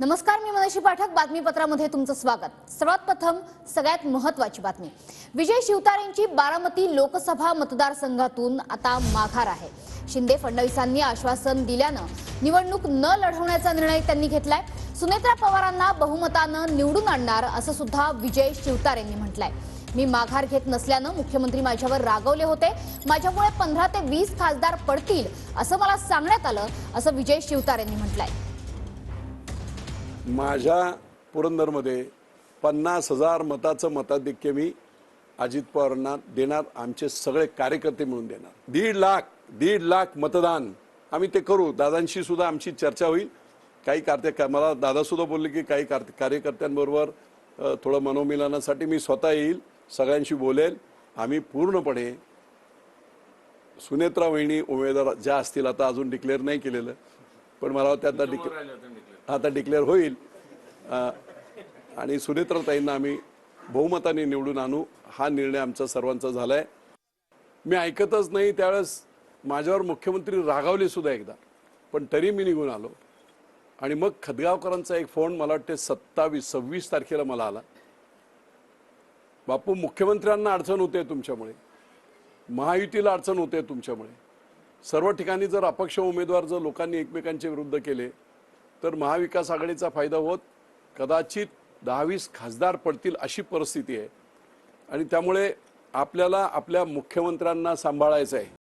नमस्कार, मी मनोशी पाठक. बातमीपत्रामध्ये तुमचं स्वागत. सर्वात प्रथम सगळ्यात महत्त्वाची बातमी. विजय शिवतारेंची बारामती लोकसभा मतदारसंघातून आता माघार आहे. शिंदे फडणवीसांनी आश्वासन दिल्यानं निवडणूक न लढवण्याचा निर्णय त्यांनी घेतलाय. सुनेत्रा पवारांना बहुमतानं निवडून आणणार असं सुद्धा विजय शिवतारेंनी म्हटलंय. मी माघार घेत नसल्यानं मुख्यमंत्री माझ्यावर रागवले होते. माझ्यामुळे 15 ते 20 खासदार पडतील असं मला सांगण्यात आलं, असं विजय शिवतारेंनी म्हटलंय. माझ्या पुरंदरमध्ये 50,000 मताचं मताधिक्य मी अजित पवारांना देणार. आमचे सगळे कार्यकर्ते मिळून देणार. 1.5 लाख मतदान आम्ही ते करू. दादांशी सुद्धा आमची चर्चा होईल. काही मला दादा सुद्धा बोलले की काही कार्यकर्त्यांबरोबर थोडं मनोमिलनासाठी मी स्वतः येईल, सगळ्यांशी बोलेल. आम्ही पूर्णपणे सुनेत्रा वहिनी उमेदवार ज्या असतील, आता अजून डिक्लेअर नाही केलेलं, पण मला वाटतं आता डिक्लेअर होईल आणि सुनेत्राताईंना आम्ही बहुमताने निवडून आणू, हा निर्णय आमचा सर्वांचा झालाय. मी ऐकतच नाही त्यावेळेस माझ्यावर मुख्यमंत्री रागावले सुद्धा एकदा, पण तरी मी निघून आलो. आणि मग खदगावकरांचा एक फोन मला वाटते 26 तारखेला मला आला. बापू, मुख्यमंत्र्यांना अडचण होते तुमच्यामुळे, महायुतीला अडचण होते तुमच्यामुळे. सर्व ठिकाणी जर अपक्ष उमेदवार जर लोकांनी एकमेकांच्या विरुद्ध केले तर महाविकास आघाडीचा फायदा होत कदाचित 10-20 खासदार पडतील अशी परिस्थिती आहे. आणि त्यामुळे आपल्याला आपल्या मुख्यमंत्र्यांना सांभाळायचं आहे.